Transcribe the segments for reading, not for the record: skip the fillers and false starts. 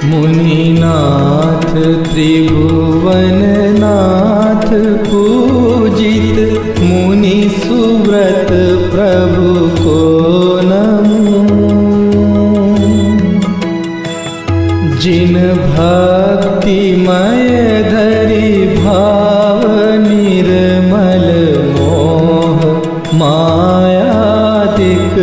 मुनिनाथ त्रिभुवननाथ पूजित मुनि सुव्रत प्रभु को नमो। जिन भक्तिमय धरि भाव निर्मल मोह मायादिक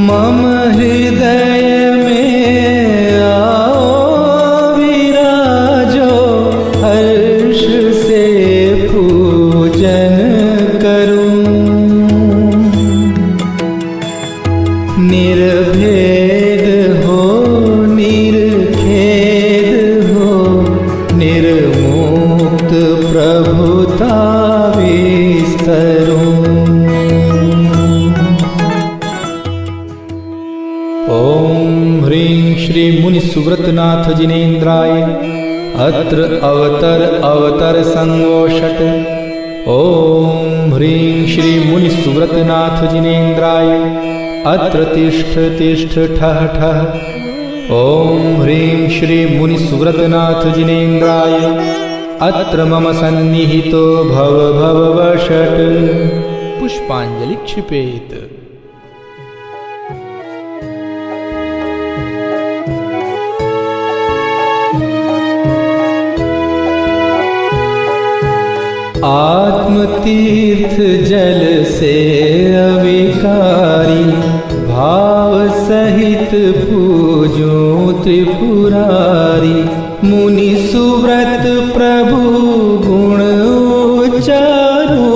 मम हृदय में आओ विराजो, हर्ष से पूजन करूं। निर्भेद हो निर्खेद हो, निर्मुक्त प्रभुता विस्तरूं। ओम ह्रीं श्री मुनि सुव्रतनाथ जिनेन्द्राय अत्र अवतर अवतर संगोषट। ओम ह्रीं श्री मुनि सुव्रतनाथ जिनेन्द्राय अत्र तिष्ठ तिष्ठ ठः ठः। ओम ह्रीं श्री मुनि सुव्रतनाथ जिनेन्द्राय अत्र मम सन्निहितो भव भव वषट्। पुष्पांजलि क्षिपेत। आत्मतीर्थ जल से अविकारी, भाव सहित पूजो त्रिपुरारी। मुनि सुव्रत प्रभु गुण उच्चारो,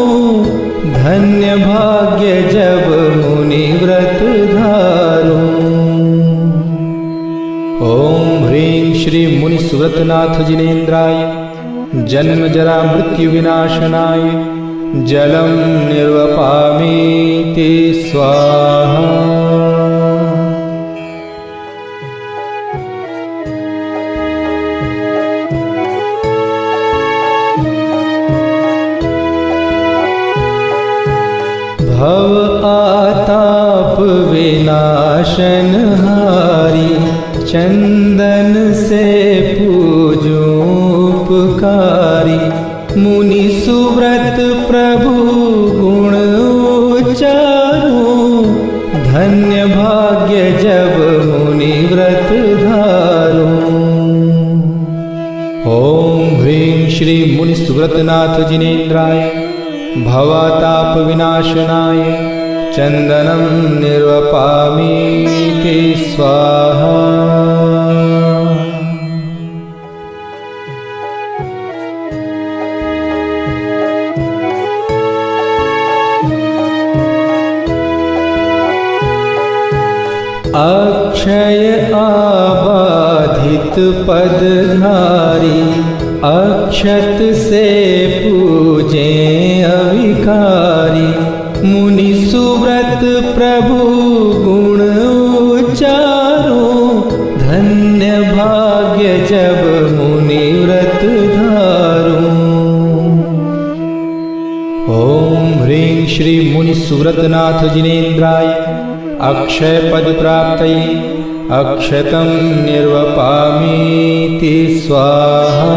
धन्य भाग्य जब मुनि व्रत धारो। ओम ह्रीं श्री मुनि सुव्रतनाथ जिनेन्द्राय जन्म जरा मृत्यु विनाशनाय जलम निर्वपामीति स्वाहा। भव आताप विनाशनहारी, चंदन से पूजो उपकारी। मुनि सुव्रत प्रभु गुण उच्चारो, धन्य भाग्य जब मुनि व्रत धारो। ओम ह्रीं श्री मुनि सुव्रतनाथ जिनेन्द्राय भवताप विनाशनाय चंदनम निर्वपामीति स्वाहा। अक्षय आबाधित पदधारी, अक्षत से पूजे अविकारी। मुनि सुव्रत प्रभु गुण उच्चारो, धन्य भाग्य जब मुनि व्रत धारो। ओम ह्रीं श्री मुनि सुव्रतनाथ जिनेन्द्राय अक्षय पद प्राप्तये अक्षतं निर्वपामीति स्वाहा।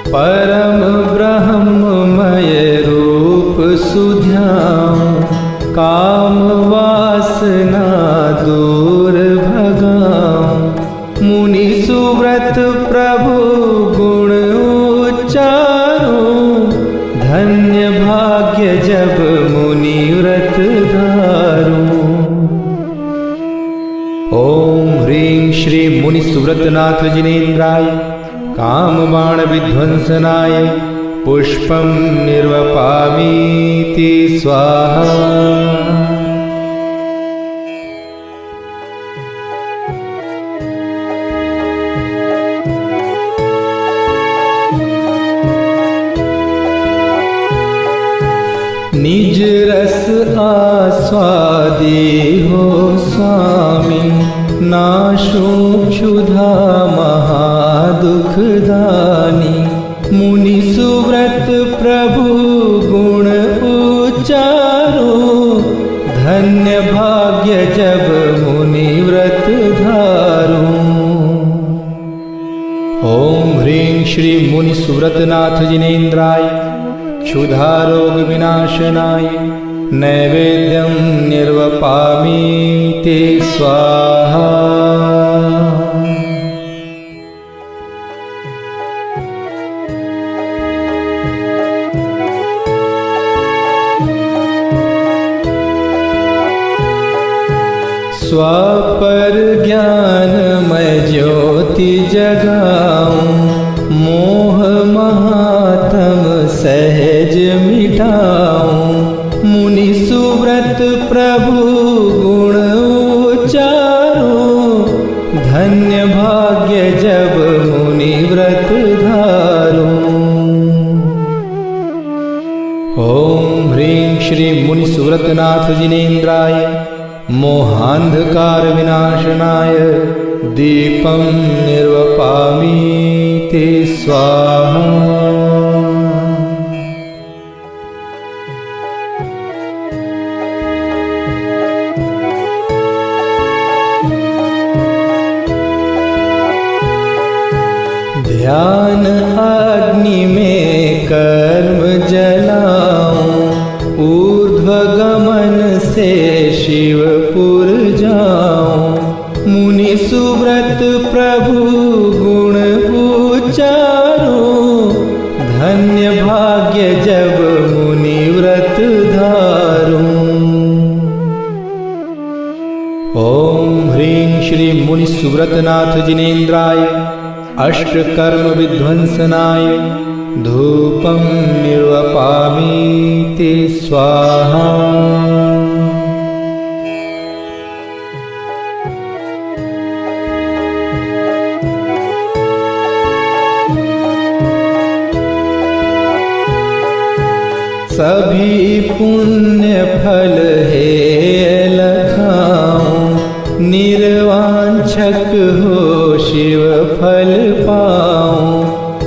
परम ब्रह्ममय रूप सुध्याऊं, काम वासना दूर भगाऊं। मुनि सुव्रत प्रभु गुण उच्चारो, धन्य भाग्य जब मुनि व्रत धारो। ओम ह्रीं श्री मुनि सुव्रतनाथ जिनेन्द्राय काम बाण विध्वंसनाय पुष्पं निर्वपामीति स्वाहा। निज रस आस्वादी हो स्वामी, नाशो क्षुधा महादुखदानी, मुनि सुव्रत प्रभु गुण उचारो, धन्य भाग्य जब मुनि व्रत धारो। ओम ह्रीं श्री मुनि सुव्रतनाथ जिनेन्द्राय, क्षुधा रोग विनाशनाय, नैवेद्यं निर्वपामि ते स्वाहा। स्वापर ज्ञानमय ज्योति जगाऊं, मोह महात्म सहज मिटाऊं, मुनि सुव्रत प्रभु गुण उचारो, धन्य भाग्य जब मुनि व्रत धारो। ओम ह्रीं श्री मुनि सुव्रतनाथ जिनेन्द्राय, मोहांधकार विनाशनाय, दीपं निर्वपामि ते स्वाहा। ध्यान अग्नि में कर्म जलाऊं, ऊर्ध्व गमन से शिवपुर जाऊं, मुनि सुव्रत प्रभु गुण उचारो, धन्य भाग्य जब मुनि व्रत धारो। ओम ह्रीं श्री मुनि सुव्रतनाथ जिनेन्द्राय, अष्ट कर्म विध्वंसनाय, धूपं निर्वपामि ते स्वाहा। सभी पुण्य फल है लखाऊं, निर्वांछक हो शिव फल पाऊं,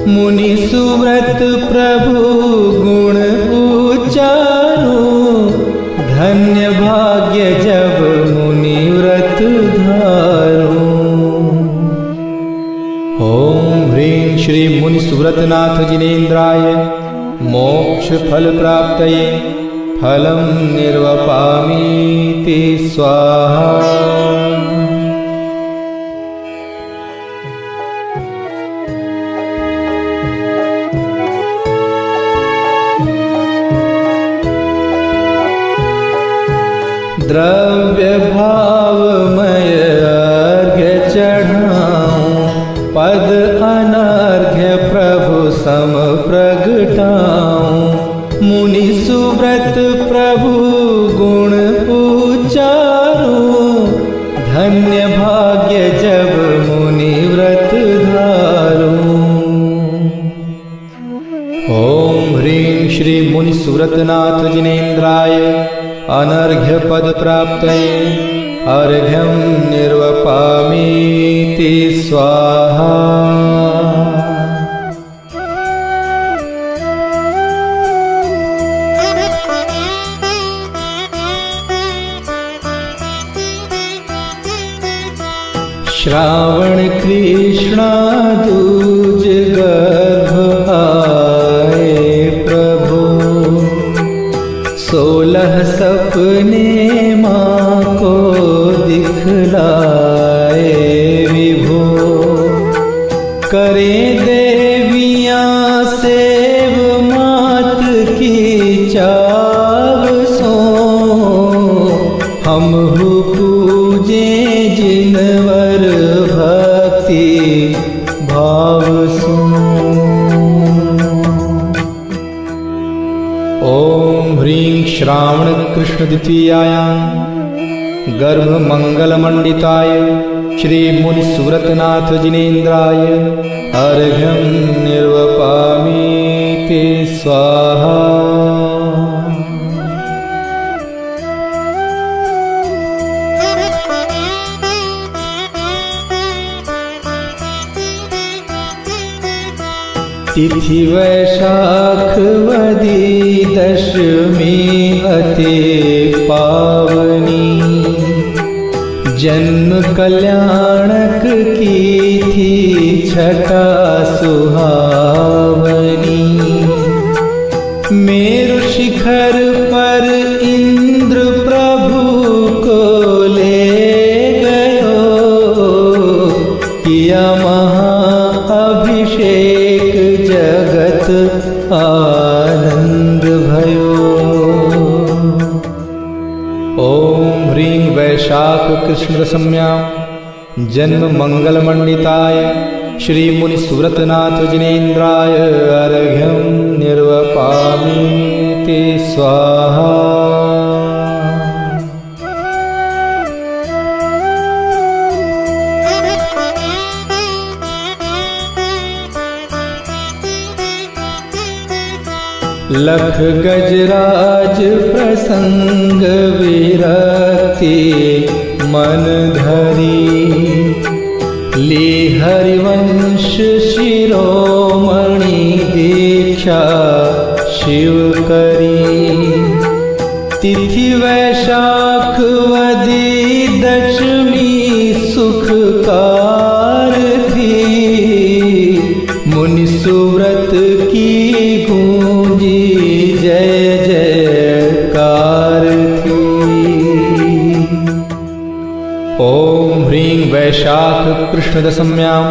मुनि सुव्रत प्रभु गुण उचारो, धन्य भाग्य जब मुनि व्रत धारो। ओम ह्रीं श्री मुनि सुव्रतनाथ जिनेन्द्राय, मोक्ष फल प्राप्तये, फलं निर्वपामि ते स्वाहा। द्रव्य भावमय अर्घ्य चढ़ाऊं, पद अनर्घ्य प्रभु सम प्रगटाऊं, मुनि सुव्रत प्रभु गुण उचारो, धन्य भाग्य जब मुनि व्रत धारो। ओम ह्रीं श्री मुनि सुव्रतनाथ जिनेन्द्राय, अनर्घ्य पद प्राप्तये, अर्घ्यं निर्वपामि ते स्वाहा। श्रावण कृष्णा दूज गर्भ आए प्रभु, 16 सपने माँ को दिखलाए विभो, करे देवियाँ सेव मात की चाव सो, हम पूजे जिनवर भक्ति भाव सो। ओम ह्रीं श्रावण कृष्ण द्वितीयायां गर्भ मंगल मंडिताय श्री मुनि सुव्रतनाथ जिनेन्द्राय अर्घ्यं निर्वपामि ते स्वाहा। तिथि वैशाख वदी दशमी अति पावनी, जन्म कल्याणक की थी छठा सुहावनी। मेरु शिखर पर इंद्र प्रभु को ले गयो, किया महाअभिषेक जगत आनंद भयो। ओम ह्रीं वैशाख कृष्ण दशम्यां जन्म मंगल मंडिताय श्री मुनि सुव्रतनाथ जिनेन्द्राय अर्घ्यं निर्वपामि ते स्वाहा। लख गजराज प्रसंग विरक्ति मन धरी, ली हरिवंश शिरोमणि दीक्षा शिव करी। तिथि वैशाख वदी दशमी सुखकार थी, मुनि सुव्रत की गूंजी जय जयकार थी। ओम ह्रीं वैशाख कृष्ण दशम्यां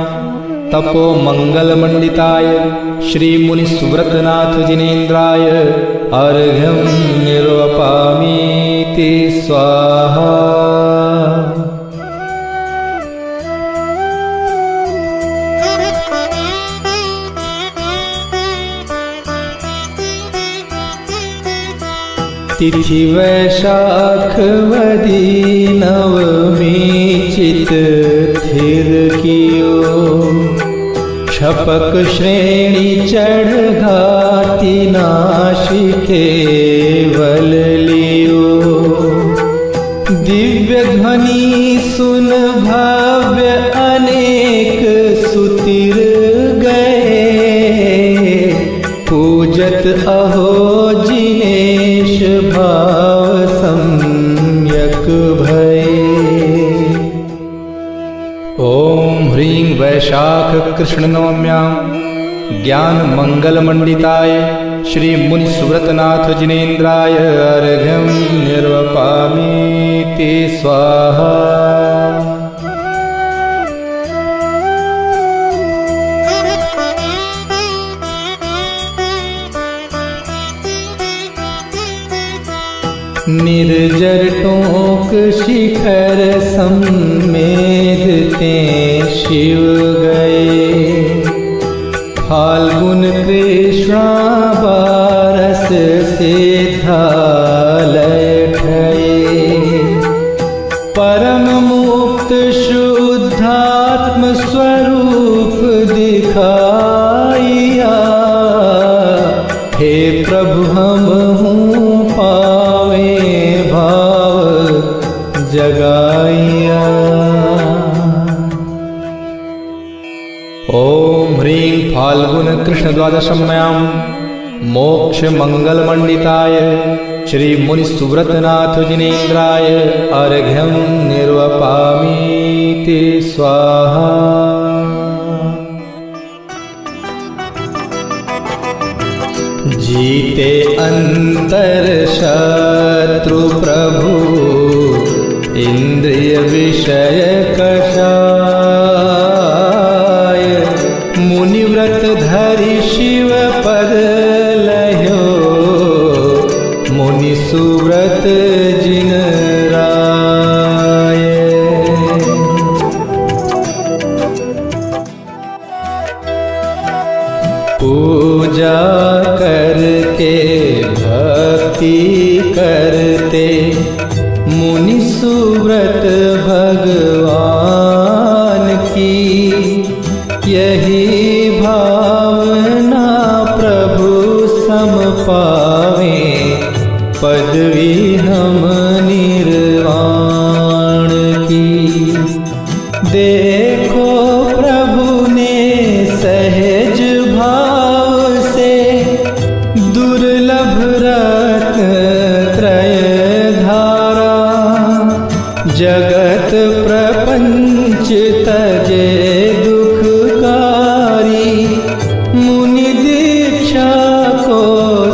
तपो मंगल मंडिताय श्री मुनि सुव्रतनाथ जिनेन्द्राय अर्घ्यं निर्वपामि ते स्वाहा। तिथि वैशाख वदी नवमी चित स्थिर कियो, क्षपक श्रेणी चढ़ घाति नाशिके वल लियो। दिव्य ध्वनि सुन भव्य अनेक सुतिर गए, पूजत अहो जिनेश भाव सम्यक भये। ओम ह्रीं वैशाख कृष्ण नवम्यां ज्ञान मंगल मंडिताय श्री मुनि सुव्रतनाथ जिनेन्द्राय अर्घ्यं निर्वपामि ते स्वाहा। निर्जर टोक शिखर सम्मेधते शिव गए, फाल्गुन कृष्णा बारस से थालय ठये। परम मुक्त शुद्धात्म स्वरूप दिखाइया, हे प्रभु हम हूँ पावे भाव जगाइया। ओम ह्रीं फाल्गुन कृष्ण द्वादशम्यां मोक्ष मंगल मंडिताय श्री मुनि सुव्रतनाथ जिनेन्द्राय अर्घ्यं निर्वपामि ते स्वाहा। जीते अंतर शत्रु प्रभु इंद्रिय विषय कषाय, मुनिव्रत धरि शिव पद लह्यो, मुनि सुव्रत जिन राय। पूजा करते भक्ति करते मुनि सुव्रत भगवान की, यही भावना प्रभु सम पावे पदवी हम निर्वाण की। देखो प्रभु ने सहज भाव जगत प्रपंच तजे दुखकारी, मुनि दीक्षा को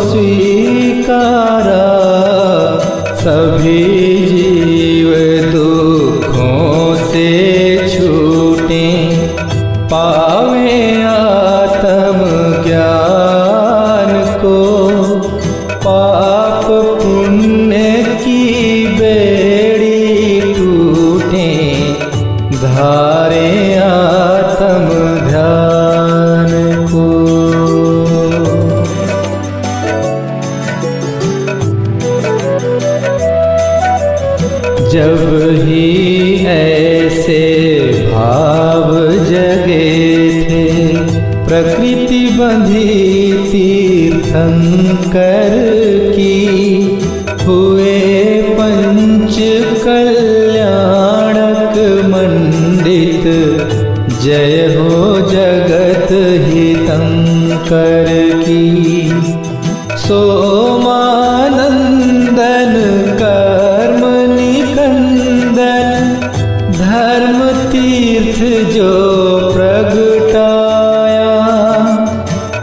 स्वीकारा। सभी जीव दुखों से छूटे, पावे आत्म ज्ञान को। पाप पुण्य की बेड़ी टूटे, धारे आत्म ध्यान को। जब ही ऐसे भाव जगे थे, प्रकृति बंधी तीर्थंकर की। हुए पंच कल्याणक मंडित, जय हो जगत हितंकर की। सोमानंदन कर्म निकंदन, धर्म तीर्थ जो प्रगटाया।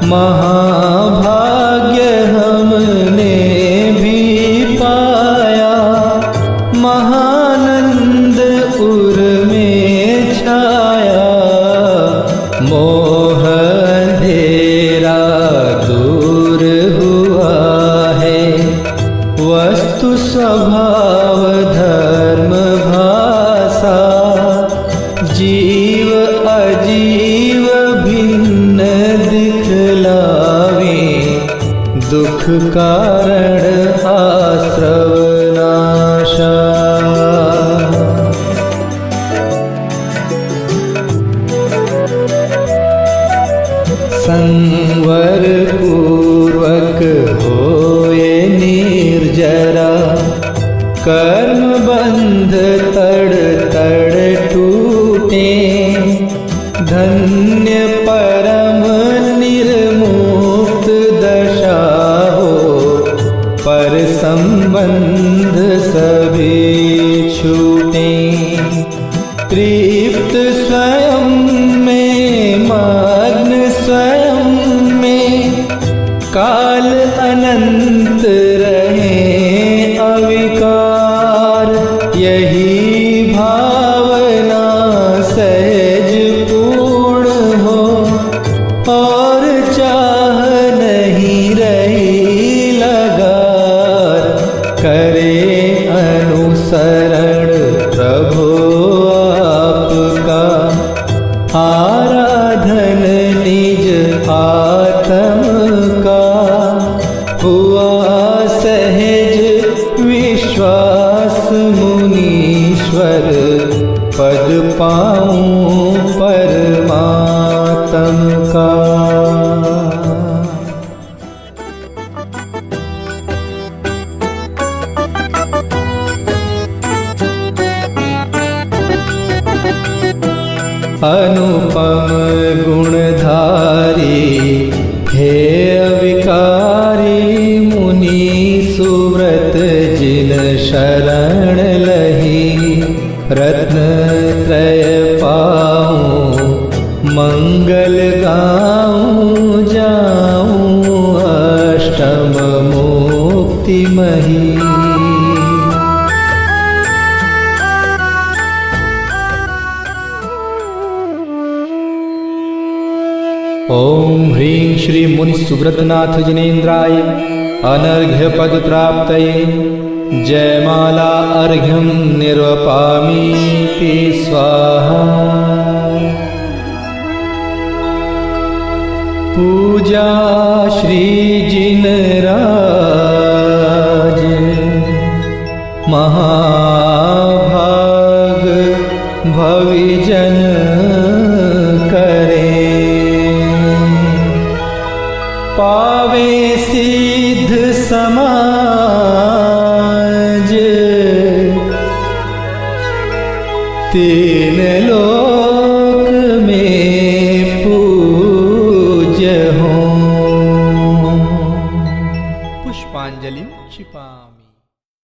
महाभाग्य हमने भी पाया, महानंद उर में छाया। मोह अंधेरा दूर हुआ है, वस्तु स्वभाव धर्म भाषा। जीव अजीव भिन्न दिखलावे, दुख कारण आश्रव नाशा। संवर पूर्वक होए निर्जरा, कर्म बंध तड़ तड़ टूटे। धन्य परम निर्मुक्त दशा हो, पर संबंध सभी छूटे। तृप्त स्वयं में, मग्न स्वयं में, काल अनंत रहे अविकार। यही भावना सहज पूर्ण हो, और चाह नहीं रही लगार। करे अनुसरण प्रभु आपका, आराधन निज आत्म का। हुआ सहज विश्वास मुनीश्वर, पद पाऊं परमात्म का। अनुपम गुणधारी, हे अविकारी। मुनि सुव्रत जिन शरण लही, रत्न त्रय पाऊं मंगल गाऊं। जाऊं अष्टम मुक्ति मही। ओम ह्रीं श्री मुनि सुव्रतनाथ जिनेन्द्राय अनर्घ्य पद प्राप्तये। जयमाला अर्घ्यं निर्वपामीति स्वाहा। पूजा श्री जिनराज, महाभाग भविजन करे। पावे सिद्ध समाज, तीन लोक में पूज्य हो। पुष्पांजलि क्षिपामि।